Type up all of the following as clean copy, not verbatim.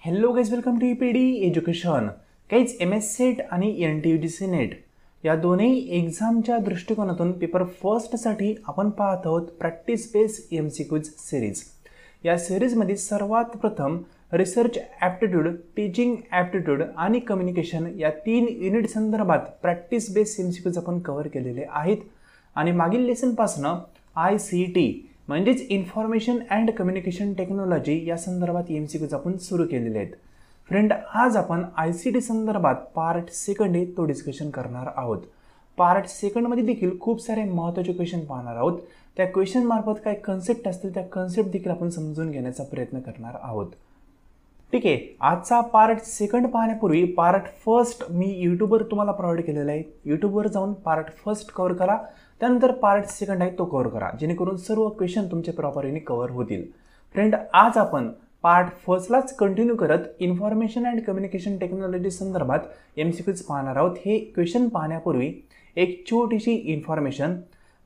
Hello guys, welcome to EPD education. काहीच MSCET आणि NTUGC NET या दोन्ही एक्झामच्या दृष्टिकोनातून पेपर फर्स्टसाठी आपण पाहत आहोत प्रॅक्टिस बेस MCQज सिरीज. या सिरीजमध्ये सर्वात प्रथम रिसर्च ॲप्टिट्यूड, टीचिंग ॲप्टिट्यूड आणि कम्युनिकेशन या 3 युनिट संदर्भात प्रॅक्टिस बेस MCQज आपण कव्हर केलेले आहेत. आणि मागील लेसनपासनं ICT म्हणजेच इन्फॉर्मेशन अँड कम्युनिकेशन टेक्नॉलॉजी या संदर्भात MCQज आपण सुरू केलेले आहेत. फ्रेंड, आज आपण ICT संदर्भात पार्ट सेकंड आहे तो डिस्कशन करणार आहोत. पार्ट सेकंडमध्ये देखील खूप सारे महत्त्वाचे क्वेश्चन पाहणार आहोत. त्या क्वेश्चन मार्फत काय कन्सेप्ट असतील त्या कन्सेप्ट देखील आपण समजून घेण्याचा प्रयत्न करणार आहोत. ठीक आहे, आजचा पार्ट सेकंड पाहण्यापूर्वी पार्ट फर्स्ट मी यूट्यूबवर तुम्हाला प्रोव्हाइड केलेला आहे. यूट्यूबवर जाऊन पार्ट फर्स्ट कव्हर करा, त्यानंतर पार्ट सेकंड आहे तो कव्हर करा, जेणेकरून सर्व क्वेश्चन तुमचे प्रॉपरली कव्हर होतील. फ्रेंड, आज आपण पार्ट फर्स्टलाच कंटिन्यू करत इन्फॉर्मेशन अँड कम्युनिकेशन टेक्नॉलॉजी संदर्भात MCQज पाहणार आहोत. हे क्वेश्चन पाहण्यापूर्वी एक छोटीशी इन्फॉर्मेशन.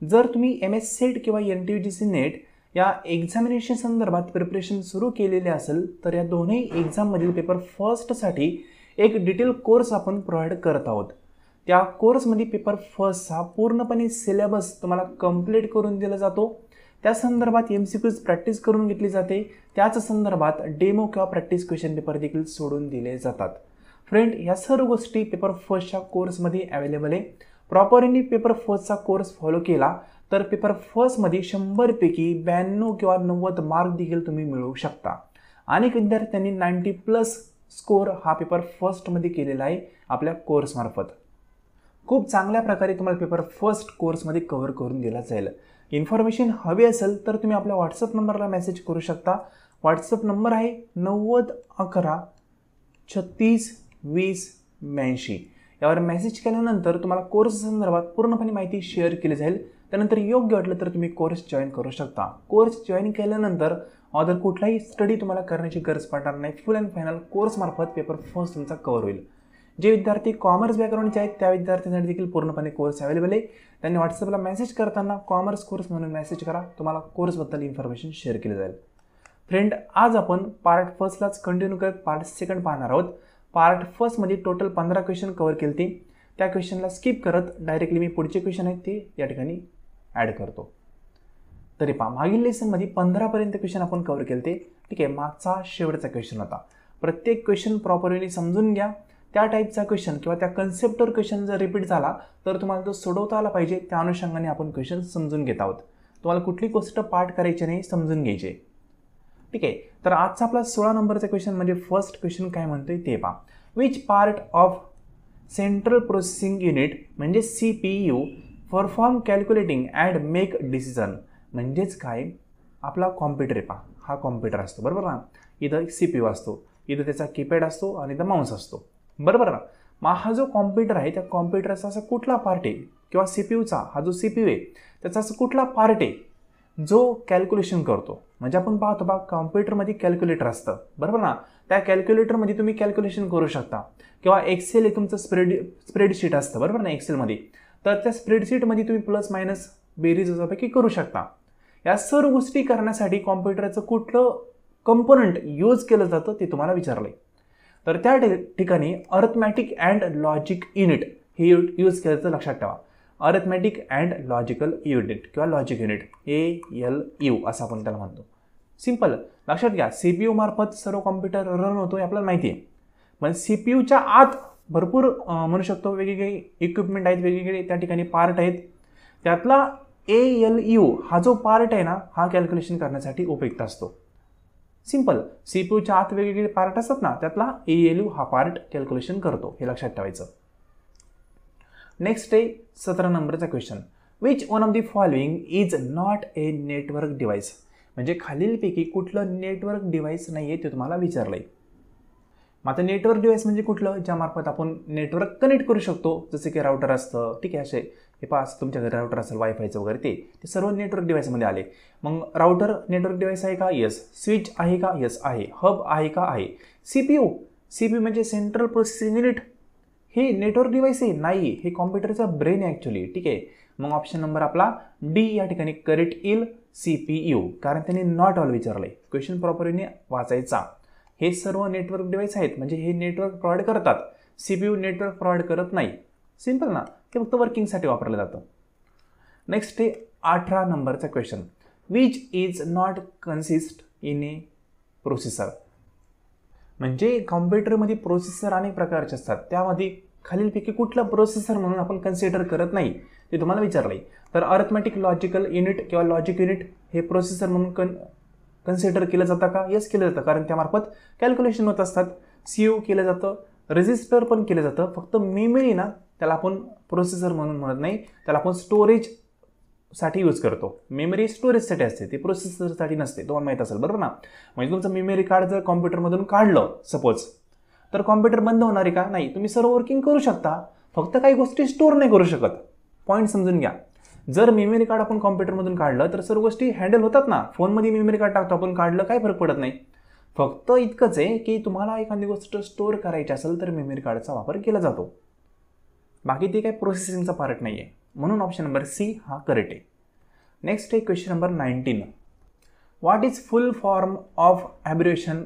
जर तुम्ही MSCET किंवा NTUGC नेट या एक्झामिनेशन संदर्भात प्रिपरेशन सुरू केलेले असेल तर या दोन्ही एक्झाममधील पेपर फर्स्टसाठी एक डिटेल कोर्स आपण प्रोव्हाइड करत आहोत. त्या कोर्समध्ये पेपर फर्स्टचा पूर्णपणे सिलेबस तुम्हाला कंप्लीट करून दिला जातो. त्या संदर्भात MCQज प्रॅक्टिस करून घेतली जाते. त्याच संदर्भात डेमो किंवा प्रॅक्टिस क्वेश्चन पेपर देखील सोडून दिले जातात. फ्रेंड, या सर्व गोष्टी पेपर फर्स्टच्या कोर्समध्ये अवेलेबल आहे. प्रॉपरली पेपर फर्स्टचा कोर्स फॉलो केला तर पेपर फर्स्टमध्ये 100 पैकी 92 किंवा 90 मार्क देखील तुम्ही मिळवू शकता. अनेक विद्यार्थ्यांनी 90+ स्कोअर हा पेपर फर्स्टमध्ये केलेला आहे आपल्या कोर्समार्फत. खूप चांगल्या प्रकारे तुम्हाला पेपर फर्स्ट कोर्समध्ये कव्हर करून दिला जाईल. इन्फॉर्मेशन हवी असेल तर तुम्ही आपल्या व्हॉट्सअप नंबरला मेसेज करू शकता. व्हॉट्सअप नंबर आहे 90 11 36 20 82. यावर मेसेज केल्यानंतर तुम्हाला कोर्स संदर्भात पूर्णपणे माहिती शेअर केली जाईल. त्यानंतर योग्य वाटलं तर तुम्ही कोर्स जॉईन करू शकता. कोर्स जॉईन केल्यानंतर अदर कुठलाही स्टडी तुम्हाला करण्याची गरज पडणार नाही. फुल अँड फायनल कोर्समार्फत पेपर फर्स्ट तुमचा कव्हर होईल. जे विद्यार्थी कॉमर्स बॅकग्राऊंडचे आहेत त्या विद्यार्थ्यांसाठी देखील पूर्णपणे कोर्स अवेलेबल आहे. त्यांनी व्हॉट्सअपला मेसेज करताना कॉमर्स कोर्स म्हणून मेसेज करा, तुम्हाला कोर्सबद्दल इन्फॉर्मेशन शेअर केली जाईल. फ्रेंड, आज आपण पार्ट फर्स्टलाच कंटिन्यू करत पार्ट सेकंड पाहणार आहोत. पार्ट फर्स्टमध्ये टोटल 15 क्वेश्चन कव्हर केले ते. त्या क्वेश्चनला स्किप करत डायरेक्टली मी पुढचे क्वेश्चन आहेत ते या ठिकाणी ॲड करतो. तरी पहा, मागील लेसनमध्ये 15पर्यंत क्वेश्चन आपण कव्हर केले ते. ठीक आहे, मागचा शेवटचा क्वेश्चन होता. प्रत्येक क्वेश्चन प्रॉपरली समजून घ्या. त्या टाईपचा क्वेश्चन किंवा त्या कन्सेप्टवर क्वेश्चन जर रिपीट झाला तर तुम्हाला तो सोडवता आला पाहिजे. त्या अनुषंगाने आपण क्वेश्चन समजून घेत आहोत. तुम्हाला कुठली गोष्ट पाठ करायची नाही, समजून घ्यायची. ठीक आहे, तर आजचा आपला 16 नंबरचा क्वेश्चन म्हणजे फर्स्ट क्वेश्चन काय म्हणतोय ते पहा. Which part of central processing unit म्हणजे CPU perform calculating and make decision. म्हणजेच काय, आपला कॉम्प्युटर पहा, हा कॉम्प्युटर असतो बरोबर ना. इथं CPU असतो, इथं त्याचा कीपॅड असतो आणि इथं माऊस असतो बरोबर ना. मग हा जो कॉम्प्युटर आहे त्या कॉम्प्युटरचा असा कुठला पार्ट आहे किंवा CPUचा हा जो CPU आहे त्याचा असं कुठला पार्ट आहे जो कॅल्क्युलेशन करतो. म्हणजे आपण पाहतो बा, कॉम्प्युटरमध्ये कॅल्क्युलेटर असतं बरोबर ना. त्या कॅल्क्युलेटरमध्ये तुम्ही कॅल्क्युलेशन करू शकता किंवा एक्सेल हे तुमचं स्प्रेडशीट असतं बरोबर ना एक्सेलमध्ये. तर त्या स्प्रेडशीटमध्ये तुम्ही प्लस मायनस बेरीज वजाबाकी करू शकता. या सर्व गोष्टी करण्यासाठी कॉम्प्युटरचं कुठलं कंपोनंट यूज केलं जातं ते तुम्हाला विचारलं आहे. तर त्या ठिकाणी अर्थमॅटिक अँड लॉजिक युनिट हे यूज केलं तर लक्षात ठेवा. अर्थमॅटिक अँड लॉजिकल युनिट किंवा लॉजिक युनिट ALU असं आपण त्याला म्हणतो. सिम्पल लक्षात घ्या, CPU मार्फत सर्व कॉम्प्युटर रन होतो हे आपल्याला माहिती आहे. पण CPUच्या आत भरपूर म्हणू शकतो वेगवेगळे इक्विपमेंट आहेत, वेगवेगळे त्या ठिकाणी पार्ट आहेत. त्यातला ALU हा जो पार्ट आहे ना हा कॅल्क्युलेशन करण्यासाठी उपयुक्त असतो. सिंपल, CPUच्या आत वेगवेगळे पार्ट असतात ना, त्यातला ALU हा पार्ट कॅल्क्युलेशन करतो, हे लक्षात ठेवायचं. नेक्स्ट आहे 17 नंबरचा question. Which one of the following is not a network device. म्हणजे खालीलपैकी कुठलं नेटवर्क डिव्हाइस नाही आहे ते तुम्हाला विचारलं आहे. मग आता नेटवर्क डिव्हाइस म्हणजे कुठलं, ज्यामार्फत आपण नेटवर्क कनेक्ट करू शकतो, जसे की राउटर असतं. ठीक आहे, असे हे पास तुमच्या घरी राउटर असेल वायफायचं वगैरे ते सर्व नेटवर्क डिव्हाइसमध्ये आले. मग राउटर नेटवर्क डिव्हाइस आहे का? येस. स्विच आहे का? येस आहे. हब आहे का? आहे. CPU म्हणजे सेंट्रल प्रोसेसिंग युनिट, हे नेटवर्क डिव्हाइस आहे? नाही, हे कॉम्प्युटरचा ब्रेन आहे ॲक्च्युली. ठीक आहे, मग ऑप्शन नंबर आपला D या ठिकाणी करेक्ट येईल. CPU, कारण त्यांनी नॉट ऑल विचारलंय. क्वेश्चन प्रॉपरली वाचायचा. हे सर्व नेटवर्क डिव्हाइस आहेत, म्हणजे हे नेटवर्क प्रोव्हाइड करतात. CPU नेटवर्क प्रोव्हाइड करत नाही. सिंपल ना, ते फक्त वर्किंगसाठी वापरलं जातं. नेक्स्ट आहे 18 नंबरचा question. Which is not consist in A processor. म्हणजे कॉम्प्युटरमध्ये प्रोसेसर अनेक प्रकारचे असतात, त्यामध्ये खालीलपैकी कुठलं प्रोसेसर म्हणून आपण कन्सिडर करत नाही ते तुम्हाला विचारलंय. तर अर्थमॅटिक लॉजिकल युनिट किंवा लॉजिक युनिट हे प्रोसेसर म्हणून कन्सिडर केलं जातं का? येस, केलं जातं, कारण त्यामार्फत कॅल्क्युलेशन होत असतात. CPU केलं जातं, रजिस्टर पण केलं जातं. फक्त मेमरी ना, त्याला आपण प्रोसेसर म्हणून म्हणत नाही, त्याला आपण स्टोरेजसाठी यूज करतो. मेमरी स्टोरेजसाठी असते, ती प्रोसेसरसाठी नसते. तुम्हाला माहीत असेल, बरोबर ना. म्हणजे तुमचं मेमरी कार्ड जर कॉम्प्युटरमधून काढलं सपोज, तर कॉम्प्युटर बंद होणार आहे का? नाही, तुम्ही सर्व वर्किंग करू शकता, फक्त काही गोष्टी स्टोअर नाही करू शकत. पॉईंट समजून घ्या. जर मेमरी कार्ड आपण कॉम्प्युटरमधून काढलं तर सर्व गोष्टी हँडल होतात ना. फोनमध्ये मेमरी कार्ड टाकतो आपण, काढलं, काही फरक पडत नाही. फक्त इतकंच आहे की तुम्हाला एखादी गोष्ट स्टोअर करायची असेल तर मेमरी कार्डचा वापर केला जातो. बाकी ते काही प्रोसेसिंगचा पार्ट नाही आहे. म्हणून ऑप्शन नंबर सी हा करेक्ट आहे. नेक्स्ट आहे question number 19. What is full form of abbreviation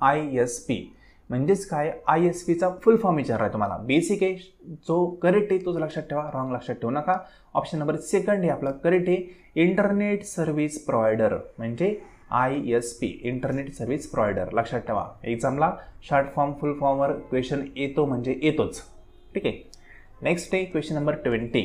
ISP. म्हणजेच काय, ISPचा फुल फॉर्म विचारला आहे तुम्हाला. बेसिक आहे, जो करेक्ट आहे तोच लक्षात ठेवा, रॉंग लक्षात ठेवू नका. ऑप्शन नंबर सेकंड आहे आपला करेक्ट आहे. इंटरनेट सर्व्हिस प्रोव्हायडर म्हणजे ISP, इंटरनेट सर्व्हिस प्रोव्हायडर. लक्षात ठेवा, एक्झामला शॉर्ट फॉर्म फुल फॉर्मवर क्वेश्चन येतो म्हणजे येतोच. ठीक आहे. नेक्स्ट आहे question number 20.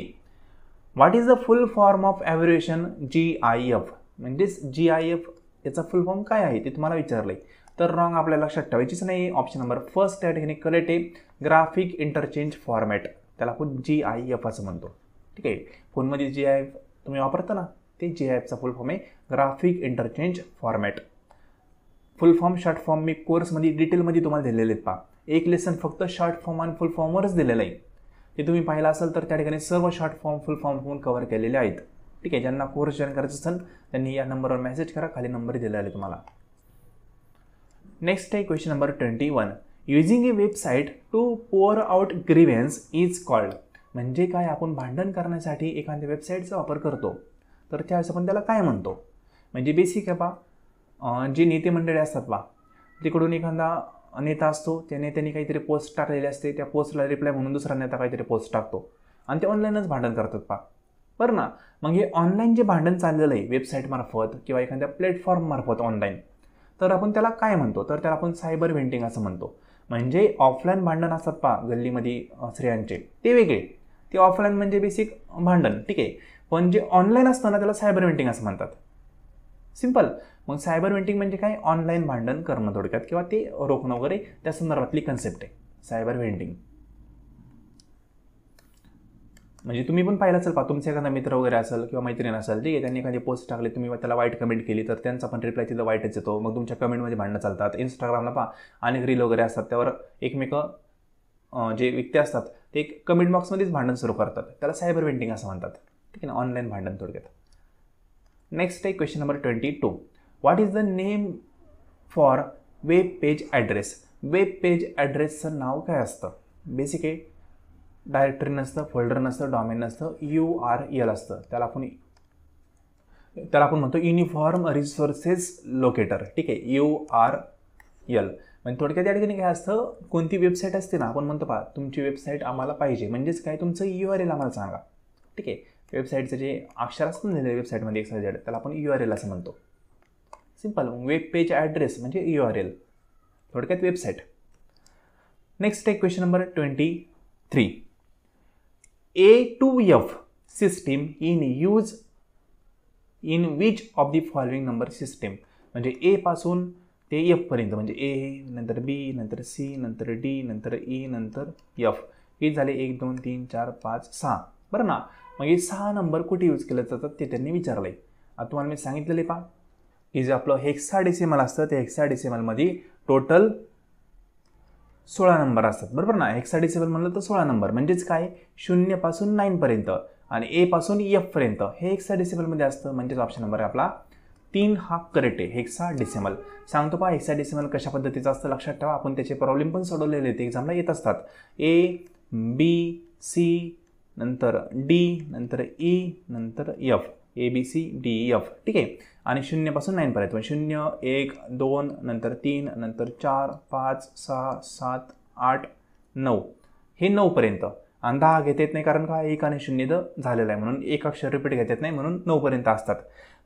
What is the full form of abbreviation GIF. म्हणजेच GIF याचा फुल फॉर्म काय आहे ते तुम्हाला विचारलंय. तर रॉंग आपल्याला लक्षात ठेवायचीच नाही. ऑप्शन नंबर फर्स्ट त्या ठिकाणी करेक्ट आहे. ग्राफिक इंटरचेंज फॉर्मॅट, त्याला आपण GIF असं म्हणतो. ठीक आहे. फोनमध्ये GIF तुम्ही वापरता ना, ते GIFचा फुल फॉर्म आहे graphic interchange format. Full form short form मी कोर्समध्ये डिटेलमध्ये तुम्हाला दिलेले आहेत. पहा, एक लेसन फक्त शॉर्ट फॉर्म आणि फुल फॉर्मवरच दिलेलं आहे. ते तुम्ही पाहिलं असेल तर त्या ठिकाणी सर्व शॉर्ट फॉर्म फुल फॉर्म म्हणून कव्हर केलेले आहेत. ठीक आहे. ज्यांना कोर्स जॉईन करायचं असेल त्यांनी या नंबरवर मेसेज करा, खाली नंबर दिलेला आहे तुम्हाला. नेक्स्ट आहे question number 21. Using a website to pour out grievance is called. म्हणजे काय, आपण भांडण करण्यासाठी एखाद्या वेबसाईटचा वापर करतो तर त्यावेळेस आपण त्याला काय म्हणतो. म्हणजे बेसिक आहे पहा, जे नेते मंडळी असतात पहा, तिकडून एखादा नेता असतो, त्या नेत्याने काहीतरी पोस्ट टाकलेली असते, त्या पोस्टला रिप्लाय म्हणून दुसरा नेता काहीतरी पोस्ट टाकतो आणि ते ऑनलाईनच भांडण करतात पहा, बरं ना. मग हे ऑनलाईन जे भांडण चाललेलं आहे वेबसाईटमार्फत किंवा एखाद्या प्लॅटफॉर्ममार्फत ऑनलाईन, तर आपण त्याला काय म्हणतो, तर त्याला आपण सायबर व्हेंटिंग असं म्हणतो. म्हणजे ऑफलाईन भांडण असतात पहा गल्लीमध्ये स्त्रियांचे, ते वेगळे, ते ऑफलाईन म्हणजे बेसिक भांडण. ठीक आहे. पण जे ऑनलाईन असतं ना त्याला सायबर व्हेंटिंग असं म्हणतात. सिंपल. मग सायबर व्हेंटिंग म्हणजे काय, ऑनलाईन भांडण करणं थोडक्यात, किंवा ते रोखणं वगैरे, त्या संदर्भातली कन्सेप्ट आहे सायबर व्हेंटिंग. म्हणजे तुम्ही पण पाहिलं असेल पहा, तुमचा एखादा मित्र वगैरे असेल किंवा मैत्रीण असेल, ठीक आहे, त्यांनी एखादी पोस्ट टाकली, तुम्ही त्याला वाईट कमेंट केली, तर त्यांचा पण रिप्लाय तिथं वाईटच येतो. मग तुमच्या कमेंटमध्ये भांडणं चालतात. इंस्टाग्रामला पहा अनेक रील वगैरे असतात, त्यावर एकमेक जे व्यक्ती असतात ते एक कमेंट बॉक्समध्येच भांडण सुरू करतात, त्याला सायबर व्हेंटिंग असं म्हणतात. ठीक आहे ना, ऑनलाईन भांडण थोडक्यात. नेक्स्ट आहे question number 22. What is the name for web page address. Web page ॲड्रेसचं नाव काय असतं. बेसिक आहे, डायरेक्टरी नसतं, फोल्डर नसतं, डॉमेन नसतं, URL असतं. त्याला आपण म्हणतो युनिफॉर्म रिसोर्सेस लोकेटर. ठीक आहे, URL. म्हणजे थोडक्यात या ठिकाणी काय असतं, कोणती वेबसाईट असते ना, आपण म्हणतो पहा तुमची वेबसाईट आम्हाला पाहिजे, म्हणजेच काय, तुमचं URL आम्हाला सांगा. ठीक आहे. वेबसाईटचं जे अक्षर असतं ना वेबसाईटमध्ये XYZ, त्याला आपण URL असं म्हणतो. सिंपल. वेब पेज ॲड्रेस म्हणजे URL, थोडक्यात वेबसाईट. नेक्स्ट आहे question number 23. A2F system in use in which of the following number system. म्हणजे A पासून ते F पर्यंत, म्हणजे A नंतर B नंतर C नंतर D नंतर E नंतर F. हे झाले 1 2 3 4 5 6, बरं ना. मग हे 6 नंबर कुठे यूज केले जातात ते त्यांनी विचारलं आहे. आता तुम्हाला मी सांगितलेले पहा, की जे आपलं हेक्साडेसिमल असतं त्या हेक्साडेसिमलमध्ये टोटल 16 नंबर असतात, बरोबर ना. हेक्साडेसिमल म्हणलं तर 16 नंबर, म्हणजेच काय, 0 पासून 9 पर्यंत आणि A पासून F पर्यंत हे हेक्साडेसिमलमध्ये असतं. म्हणजेच ऑप्शन नंबर आहे आपला 3 हा करेक्ट आहे. हेक्साडेसिमल सांगतो पहा, हेक्साडेसिमल कशा पद्धतीचं असतं लक्षात ठेवा. आपण त्याचे प्रॉब्लेम पण सोडवलेले आहेत, एक्झामला येत असतात. A B C नंतर D नंतर E नंतर F, ABCDEF. ठीक आहे. आणि 0 पासून 9 पर्यंत 0 1 2 नंतर 3 नंतर 4 5 6 7 8 9 हे 9 पर्यंत आणि 10 घेता येत नाही कारण का 1 आणि 0 तर झालेला आहे म्हणून एक अक्षर रिपीट घेता येत नाही म्हणून 9 पर्यंत असतात.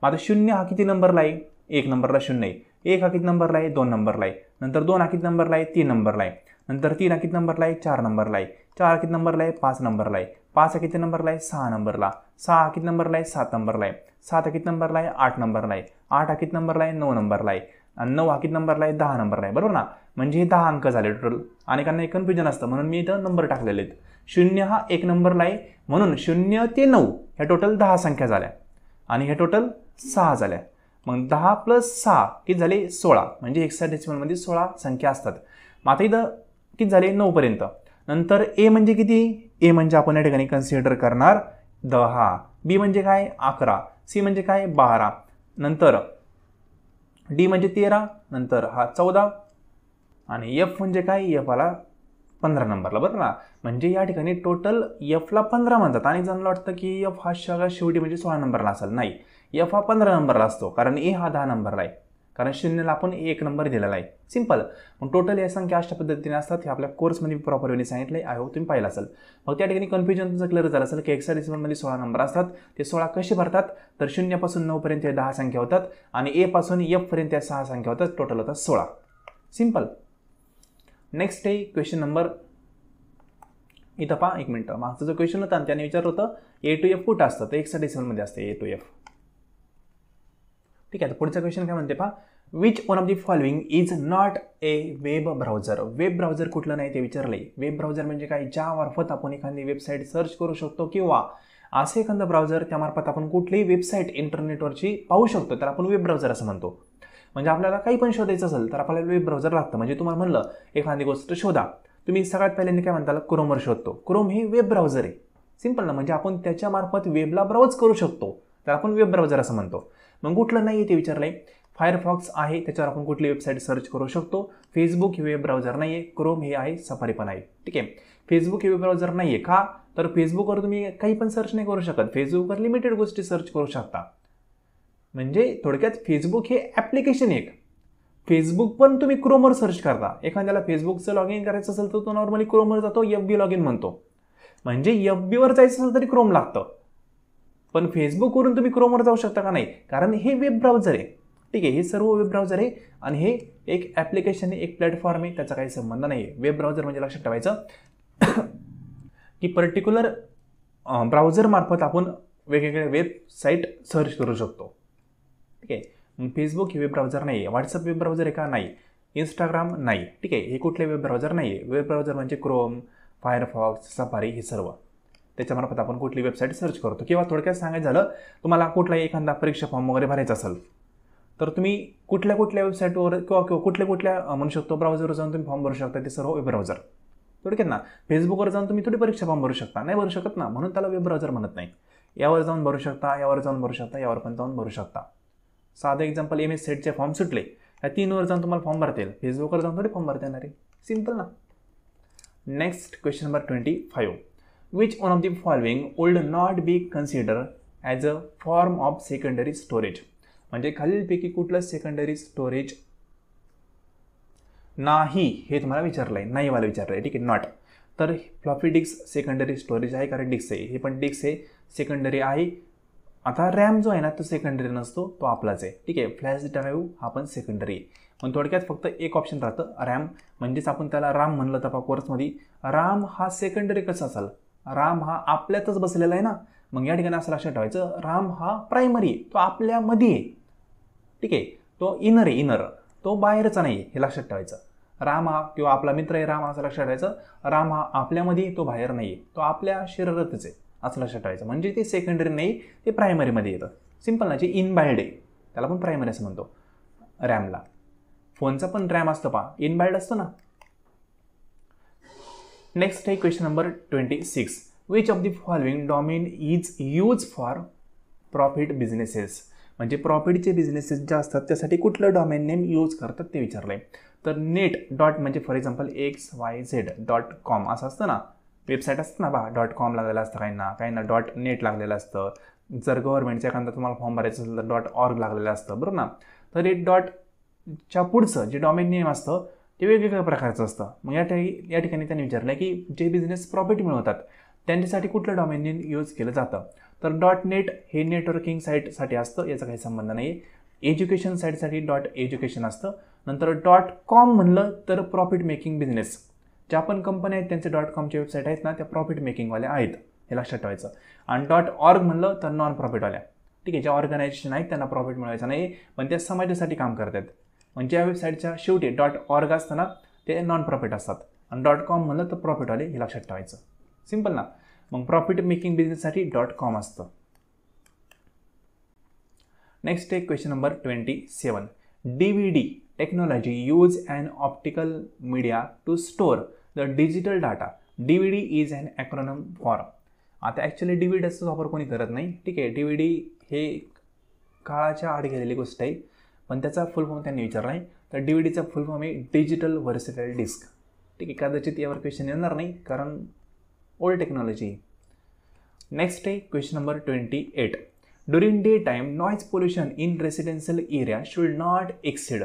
मग आता 0 हा किती नंबरला आहे? 1 नंबरला 0 आहे. 1 हा किती नंबरला आहे? 2 नंबरला आहे. नंतर 2 हा किती नंबरला आहे? 3 नंबरला आहे. नंतर 3 हा किती नंबरला आहे? 4 नंबरला आहे. 4 हा किती नंबरला आहे? 5 नंबरला आहे. 5 हा किती नंबरला आहे? 6 नंबरला. 6 हा किती नंबरला आहे? 7 नंबरला आहे. 7 हा किती नंबरला आहे? 8 नंबरला आहे. 8 हा किती नंबरला आहे? 9 नंबरला आहे. आणि 9 हा किती नंबरला आहे? 10 नंबरला आहे. बरोबर ना? म्हणजे हे 10 अंक झाले टोटल. अनेकांना एक कन्फ्युजन असतं म्हणून मी इथं नंबर टाकलेले आहेत. 0 हा 1 नंबरला आहे म्हणून 0 ते 9 ह्या टोटल 10 संख्या झाल्या आणि ह्या टोटल 6 झाल्या. मग 10 + 6 किती झाले? 16. म्हणजे हेक्साडेसिमलमध्ये 16 संख्या असतात. मग आता इथं किती झाले? 9 पर्यंत. नंतर ए म्हणजे किती? ए म्हणजे आपण या ठिकाणी कन्सिडर करणार 10. बी म्हणजे काय? 11. सी म्हणजे काय? 12. नंतर डी म्हणजे 13. नंतर हा 14 आणि एफ म्हणजे काय? एफ आला 15 नंबरला. बरोबर ना? म्हणजे या ठिकाणी टोटल एफला 15 म्हणतात आणि जणांना वाटतं की एफ हा शेवटी म्हणजे 16 नंबरला असेल. नाही, एफ हा 15 नंबरला असतो कारण ए हा 10 नंबरला आहे कारण 0ला आपण 1 नंबर दिलेला आहे. सिंपल. मग टोटल या संख्या अशा पद्धतीने असतात. हे आपल्या कोर्समध्ये प्रॉपर वेने सांगितले. आय होप तुम्ही पाहिलं असेल. मग त्या ठिकाणी कन्फ्युजन तुमचं क्लिअर झालं असेल की हेक्साडेसिमलमध्ये 16 नंबर असतात. ते 16 कसे भरतात? तर 0 पासून 9 पर्यंत 10 संख्या होतात आणि ए पासून एफ पर्यंत 6 संख्या होतात. टोटल होतात 16. सिंपल. नेक्स्ट आहे क्वेश्चन नंबर, इथं पहा एक मिनिट, मागचा जो क्वेश्चन होता त्याने विचारलं होतं ए टू एफ कुठं असतं? तर हेक्साडेसिमलमध्ये असते ए टू एफ. ठीक आहे. तर पुढचा क्वेश्चन काय म्हणते पहा, which one of the following is not a web browser? Web browser कुठलं नाही ते विचारलंय. वेब ब्राउझर म्हणजे काय? ज्यामार्फत आपण एखादी वेबसाईट सर्च करू शकतो किंवा असं एखादं ब्राउझर त्यामार्फत आपण कुठलीही वेबसाईट इंटरनेटवरची पाहू शकतो तर आपण वेब ब्राउझर असं म्हणतो. म्हणजे आपल्याला काही पण शोधायचं असेल तर आपल्याला वेब ब्राउझर लागतं. म्हणजे तुम्हाला म्हणलं एखादी गोष्ट शोधा, तुम्ही सगळ्यात पहिल्यांदा काय म्हणता? क्रोमवर शोधतो. क्रोम हे वेब ब्राउझर आहे. सिंपल ना? म्हणजे आपण त्याच्यामार्फत वेबला ब्राउज करू शकतो तर आपण वेब ब्राउझर असं म्हणतो. मग कुठलं नाही ते विचारलंय. फायरफॉक्स आहे, त्याच्यावर आपण कुठली वेबसाईट सर्च करू शकतो. फेसबुक हे वेब ब्राउझर नाही आहे. क्रोम हे आहे, सफारी पण आहे. ठीक आहे. फेसबुक हे वेब ब्राउझर नाही आहे का? तर फेसबुकवर तुम्ही काही पण सर्च नाही करू शकत. फेसबुकवर लिमिटेड गोष्टी सर्च करू शकता. म्हणजे थोडक्यात फेसबुक हे ॲप्लिकेशन एक. फेसबुक पण तुम्ही क्रोमवर सर्च करता. एखाद्याला फेसबुकचं लॉग इन करायचं असेल तर तो नॉर्मली क्रोमवर जातो, FB लॉग इन म्हणतो. म्हणजे FBवर जायचं असेल तरी क्रोम लागतं. पण फेसबुकवरून तुम्ही क्रोमवर जाऊ शकता का? नाही, कारण हे वेब ब्राउझर आहे. ठीक आहे. हे सर्व वेब ब्राउझर आहे आणि हे एक ॲप्लिकेशन आहे, एक प्लॅटफॉर्म आहे, त्याचा काही संबंध नाही आहे. वेब ब्राउझर म्हणजे लक्षात ठेवायचं की पर्टिक्युलर ब्राउझरमार्फत आपण वेगवेगळ्या वेबसाईट सर्च करू शकतो. ठीक आहे. फेसबुक हे वेब ब्राउझर नाही आहे. व्हॉट्सअप वेब ब्राउझर आहे का? नाही. इंस्टाग्राम नाही. ठीक आहे. हे कुठले वेब ब्राउझर नाही आहे. वेब ब्राउझर म्हणजे क्रोम, फायरफॉक्स, सफारी हे सर्व. त्याच्यामार्फत आपण कुठली वेबसाईट सर्च करतो. किंवा थोडक्यात सांगायचं झालं, तुम्हाला कुठलाही एखादा परीक्षा फॉर्म वगैरे भरायचा असेल तर तुम्ही कुठल्या वेबसाईटवर किंवा कुठल्या म्हणू शकतो ब्राउझरवर जाऊन तुम्ही फॉर्म भरू शकता. ते सर्व वेब ब्राउझर. थोडक्यात ना, फेसबुकवर जाऊन तुम्ही थोडी परीक्षा फॉर्म भरू शकता? नाही भरू शकत ना, म्हणून त्याला वेब ब्राउझर म्हणत नाही. यावर जाऊन भरू शकता, यावर जाऊन भरू शकता, यावर पण जाऊन भरू शकता. साधं एक्झाम्पल, MS सेटचे फॉर्म सुटले, या 3वर जाऊन तुम्हाला फॉर्म भरता येईल. फेसबुकवर जाऊन थोडी फॉर्म भरता येणार आहे. सिंपल ना. Next question number 25. Which one of the following would not be consider as a form of secondary storage? म्हणजे खालीलपैकी कुठलं सेकंडरी स्टोरेज नाही हे तुम्हाला विचारलं आहे. नाही मला विचारलं आहे. ठीक आहे. नॉट. तर फ्लॉपी डिस्क सेकंडरी स्टोरेज आहे कारण डिस्क आहे. हे पण डिस्क आहे, सेकंडरी आहे. आता रॅम जो आहे ना तो सेकंडरी नसतो, तो आपलाच आहे. ठीक आहे. फ्लॅश ड्राईव्ह हा पण सेकंडरी आहे. पण थोडक्यात फक्त एक ऑप्शन राहतं रॅम. म्हणजेच आपण त्याला राम म्हणलं तर कोर्समध्ये राम हा सेकंडरी कसा असेल? राम हा आपल्यातच बसलेला आहे ना. मग या ठिकाणी असं लक्षात ठेवायचं, राम हा प्रायमरी आहे, तो आपल्यामध्ये आहे. ठीक आहे. तो इनर आहे, इनर. तो बाहेरचा नाही हे लक्षात ठेवायचं. राम हा किंवा आपला मित्र आहे राम असं लक्षात ठेवायचं. राम हा आपल्यामध्ये, तो बाहेर नाही आहे, तो आपल्या शरीरातच आहे असं लक्षात ठेवायचं. म्हणजे ते सेकंडरी नाही, ते प्रायमरीमध्ये येतं. सिंपल ना. जे इनबाइल्ड आहे त्याला पण प्रायमरी असं म्हणतो रॅमला. फोनचा पण रॅम असतो पहा, इनबाइल्ड असतो ना. नेक्स्ट आहे question number 26. Which of the following domain is use for profit businesses? म्हणजे प्रॉफिटचे बिझनेसेस जे असतात त्यासाठी कुठलं डोमेन नेम यूज करतात ते विचारलं आहे. तर नेट डॉट म्हणजे फॉर एक्झाम्पल XYZ.com असं असतं ना, वेबसाईट असतं ना बा, .com लागलेलं असतं काहींना, काहींना .net लागलेलं असतं, जर गव्हर्नमेंटचा एखादा तुम्हाला फॉर्म भरायचा असेल तर .org लागलेलं असतं, बरोबर ना. तर हे डॉटच्या पुढचं जे डॉमेन नेम असतं ते वेगवेगळ्या प्रकारचं असतं. मग या ठिकाणी त्यांनी विचारलं की जे बिझनेस प्रॉफिट मिळवतात त्यांच्यासाठी कुठलं डॉमेन नेम यूज केलं जातं. तर .net हे नेटवर्किंग साईटसाठी असतं, याचा काही संबंध नाही. एज्युकेशन साईटसाठी .education असतं. नंतर .com म्हणलं तर प्रॉफिट मेकिंग बिझनेस, ज्या पण कंपन्या आहेत त्यांचे .comच्या वेबसाईट आहेत ना त्या प्रॉफिट मेकिंगवाल्या आहेत, हे लक्षात ठेवायचं. आणि .org म्हणलं तर नॉन प्रॉफिटवाल्या, ठीक आहे, ज्या ऑर्गनायझेशन आहेत त्यांना प्रॉफिट मिळवायचं नाही पण त्या समाजासाठी काम करतात. म्हणजे या वेबसाईटच्या शेवटी .org असताना ते नॉन प्रॉफिट असतात आणि .com म्हणलं तर प्रॉफिटवाले, हे लक्षात ठेवायचं. सिम्पल ना. मग प्रॉफिट मेकिंग बिझनेससाठी .com असतं. नेक्स्ट आहे question number 27. DVD technology use an optical media to store the digital data. DVD is an acronym for. आता ॲक्च्युली DVDचा वापर कोणी करत नाही, ठीक आहे. DVD हे काळाच्या आड गेलेली गोष्ट आहे, पण त्याचा फुल फॉर्म त्यांनी विचारला आहे. तर DVDचा फुल फॉर्म आहे डिजिटल व्हर्सेटाईल डिस्क, ठीक आहे. कदाचित यावर क्वेश्चन येणार नाही कारण ओल्ड टेक्नॉलॉजी. नेक्स्ट आहे question number 28. During day time noise pollution in residential area should not exceed.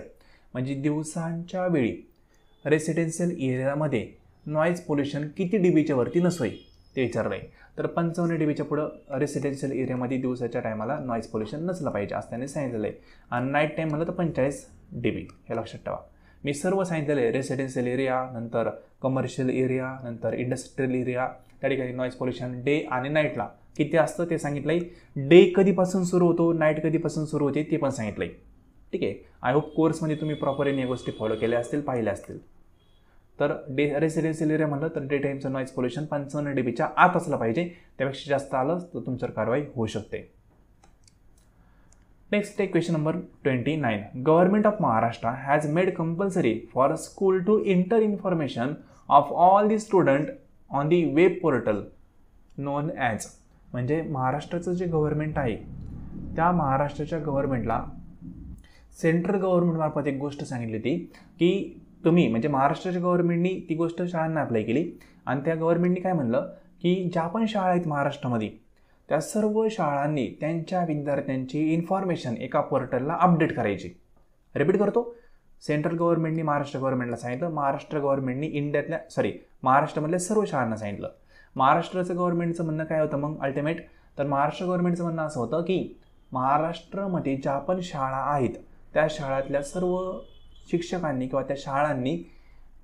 म्हणजे दिवसांच्या वेळी रेसिडेन्शियल एरियामध्ये नॉईज पोल्युशन किती DBच्या वरती नसोय ते विचारलं आहे. तर 55 DBच्या पुढं रेसिडेन्शियल एरियामध्ये दिवसाच्या टायमाला नॉईज पोल्युशन नसलं पाहिजे असं त्याने सांगितलेलं आहे. आणि नाईट टाईम म्हणलं तर 45 DB, हे लक्षात ठेवा. मी सर्व सांगितलेलं आहे, रेसिडेन्शियल एरिया, नंतर कमर्शियल एरिया, नंतर इंडस्ट्रियल एरिया, त्या ठिकाणी नॉईज पोल्युशन डे आणि नाईटला किती असतं ते सांगितलं आहे. डे कधीपासून सुरू होतो, नाईट कधीपासून सुरू होते ते पण सांगितलं आहे, ठीक आहे. आय होप कोर्समध्ये तुम्ही प्रॉपरली या गोष्टी फॉलो केल्या असतील, पाहिल्या असतील. तर रेसिडेन्शियल एरिया म्हणलं तर डे टाईमचं नॉईज पोल्युशन 55 DBच्या आत असलं पाहिजे, त्यापेक्षा जास्त आलं तर तुमच्यावर कारवाई होऊ शकते. नेक्स्ट आहे question number 29. Government of Maharashtra has made compulsory for school to enter information of all the student on the web portal known as. म्हणजे महाराष्ट्राचं जे गव्हर्नमेंट आहे त्या महाराष्ट्राच्या गव्हर्नमेंटला सेंट्रल गव्हर्नमेंटमार्फत एक गोष्ट सांगितली होती की तुम्ही, म्हणजे महाराष्ट्राच्या गव्हर्नमेंटनी ती गोष्ट शाळांना अप्लाय केली आणि त्या गव्हर्नमेंटनी काय म्हणलं की ज्या पण शाळा आहेत महाराष्ट्रामध्ये त्या सर्व शाळांनी त्यांच्या विद्यार्थ्यांची इन्फॉर्मेशन एका पोर्टलला अपडेट करायची. रिपीट करतो, सेंट्रल गव्हर्नमेंटनी महाराष्ट्र गव्हर्नमेंटला सांगितलं, महाराष्ट्र गव्हर्नमेंटनी महाराष्ट्रामधल्या सर्व शाळांना सांगितलं. महाराष्ट्राचं गव्हर्नमेंटचं म्हणणं काय होतं मग अल्टिमेट, तर महाराष्ट्र गव्हर्नमेंटचं म्हणणं असं होतं की महाराष्ट्रामध्ये ज्या पण शाळा आहेत त्या शाळातल्या सर्व शिक्षकांनी किंवा त्या शाळांनी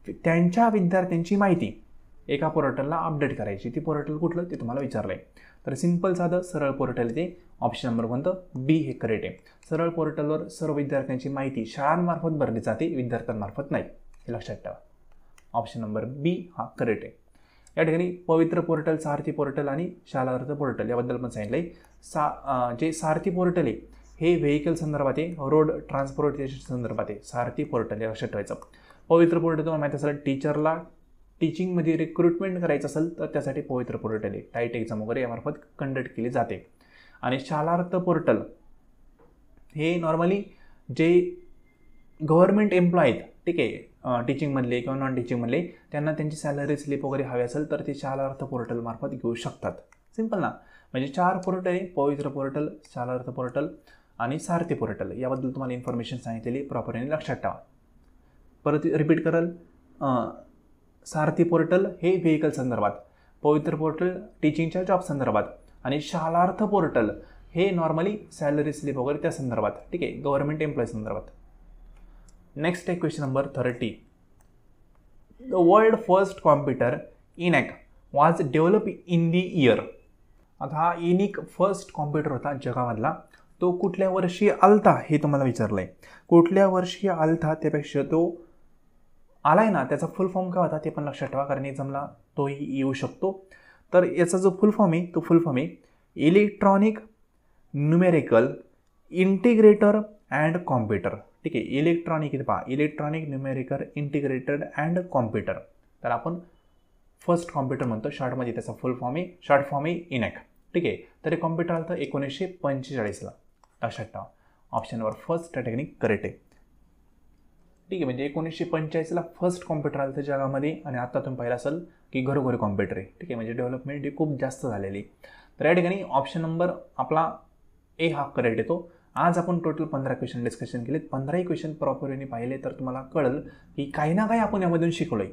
त्यांच्या विद्यार्थ्यांची माहिती एका पोर्टलला अपडेट करायची. ती पोर्टल कुठलं ते तुम्हाला विचारलं आहे. तर सिंपल साधं सरळ पोर्टल ते ऑप्शन नंबर कोणतं, बी हे करेक्ट आहे. सरळ पोर्टलवर सर्व विद्यार्थ्यांची माहिती शाळांमार्फत भरली जाते, विद्यार्थ्यांमार्फत नाही, हे लक्षात ठेवा. ऑप्शन नंबर बी हा करेक्ट आहे. या ठिकाणी पवित्र पोर्टल, सारथी पोर्टल आणि शालार्थ पोर्टल याबद्दल पण सांगितलं आहे. जे सारथी पोर्टल आहे हे व्हेकल संदर्भात आहे, रोड ट्रान्सपोर्टेशन संदर्भात आहे. सारथी पोर्टल हे लक्षात ठेवायचं. पवित्र पोर्टल तुम्हाला माहिती असेल, टीचरला टीचिंगमध्ये रिक्रुटमेंट करायचं असेल तर त्यासाठी पवित्र पोर्टल आहे, टाईट एक्झाम वगैरे यामार्फत कंडक्ट केली जाते. आणि शालार्थ पोर्टल हे नॉर्मली जे गव्हर्नमेंट एम्प्लॉय आहेत, ठीक आहे, टीचिंगमधले किंवा नॉन टीचिंगमधले, त्यांना त्यांची सॅलरी स्लिप वगैरे हवी असेल तर ते शालार्थ पोर्टलमार्फत घेऊ शकतात. सिंपल ना. म्हणजे 4 पोर्टल आहे, पवित्र पोर्टल, शालार्थ पोर्टल आणि सारथी पोर्टल. याबद्दल तुम्हाला इन्फॉर्मेशन सांगितलेली प्रॉपरली लक्षात ठेवा. परत रिपीट कराल, सारथी पोर्टल हे व्हेकल संदर्भात, पवित्र पोर्टल टीचिंगच्या जॉब संदर्भात आणि शालार्थ पोर्टल हे नॉर्मली सॅलरी स्लिप वगैरे त्या संदर्भात, ठीक आहे, गव्हर्नमेंट एम्प्लॉय संदर्भात. नेक्स्ट आहे question number 30. The world first computer ENIAC was develop in the year. आता हा ENIAC फर्स्ट कॉम्प्युटर होता जगामधला, तो कुठल्या वर्षी आलता हे तुम्हाला विचारलं आहे. कुठल्या वर्षी आलता त्यापेक्षा तो आलाय ना त्याचा फुल फॉर्म काय होता ते पण लक्षात ठेवा, कारण एक्झामला तोही येऊ शकतो. तर याचा जो फुल फॉर्म आहे तो फुल फॉर्म आहे electronic numerical integrator and computer, ठीक आहे. इलेक्ट्रॉनिक पहा, electronic numerical integrated and computer. तर आपण फर्स्ट कॉम्प्युटर म्हणतो, शॉर्टमध्ये त्याचा फुल फॉर्म आहे, शॉर्ट फॉर्म आहे ENIAC, ठीक आहे. तर हे कॉम्प्युटर आलं तर 1945ला, लक्षात ठेवा. ऑप्शन नंबर फर्स्ट त्या टेक्निक करेक्ट आहे, ठीक आहे. म्हणजे 1945ला फर्स्ट कॉम्प्युटर आलं तर जगामध्ये, आणि आता तुम्ही पाहिलं असेल की घरोघरी कॉम्प्युटर आहे, ठीक आहे. म्हणजे डेव्हलपमेंट ही खूप जास्त झालेली. तर या ठिकाणी ऑप्शन नंबर आपला ए हा करेक्ट येतो. आज आपण टोटल 15 क्वेश्चन डिस्कशन केलेत. 15ही क्वेश्चन प्रॉपरली पाहिले तर तुम्हाला कळेल की काही ना काही आपण यामधून शिकलोय.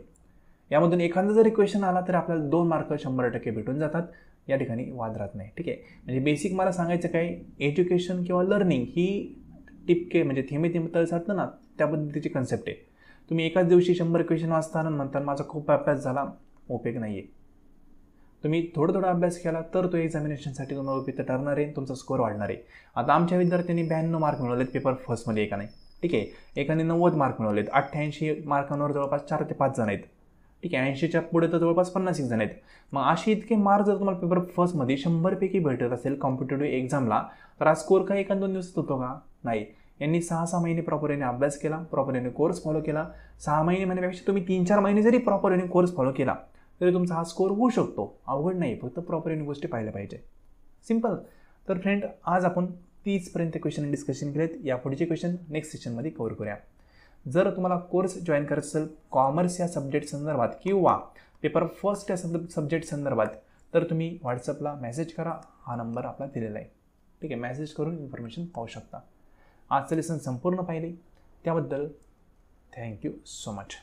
यामधून एखादा जरी क्वेश्चन आला तर आपल्याला 2 मार्क 100% भेटून जातात. या ठिकाणी वाद राहत नाही. ठीक आहे, म्हणजे बेसिक मला सांगायचं काय, एज्युकेशन किंवा लर्निंग ही टिपके म्हणजे थेंबे थेंबे तळे साचतं ना, त्या पद्धतीची कन्सेप्ट आहे. तुम्ही एकाच दिवशी 100 क्वेश्चन वाचता आणि म्हणता माझा खूप अभ्यास झाला, उपयोग नाही आहे. तुम्ही थोडा अभ्यास केला तर तो एक्झामिनेशनसाठी तुम्हाला उपयुक्त ठरणार आहे, तुमचा स्कोअर वाढणार आहे. आता आमच्या विद्यार्थ्यांनी 92 मार्क मिळवलेत पेपर फर्स्टमध्ये एका नाही. ठीक आहे, एकाने 90 मार्क मिळवलेत. 88 मार्कांवर जवळपास 4 ते 5 जण आहेत. ठीक आहे, 80च्या पुढे तर जवळपास 50 जण आहेत. मग असे इतके मार्क जर तुम्हाला पेपर फर्स्टमध्ये 100पैकी भेटत असेल कॉम्पिटेटिव्ह एक्झामला, तर हा स्कोअर काही 1-2 दिवसात होतो का? नाही. यांनी 6-6 महिने प्रॉपरने अभ्यास केला, प्रॉपरने कोर्स फॉलो केला. 6 महिने म्हणण्यापेक्षा तुम्ही 3-4 महिने जरी प्रॉपरने कोर्स फॉलो केला तरी तुमचा हा स्कोअर होऊ शकतो. अवघड नाही, फक्त प्रॉपरने गोष्टी पाहिल्या पाहिजे. सिम्पल. तर फ्रेंड, आज आपण 30पर्यंत क्वेश्चन डिस्कशन केलेत. यापुढचे क्वेश्चन नेक्स्ट सेशनमध्ये कव्हर करूया. जर तुम्हाला कोर्स जॉईन करायचा असेल कॉमर्स या सब्जेक्ट संदर्भात किंवा पेपर फर्स्ट या सब्जेक्ट संदर्भात, तर तुम्ही व्हॉट्सअपला मेसेज करा. हा नंबर आपला दिलेला आहे. ठीक आहे, मेसेज करून इन्फॉर्मेशन पाहू शकता. आजचं लेसन संपूर्ण पाहिले त्याबद्दल थँक्यू सो मच.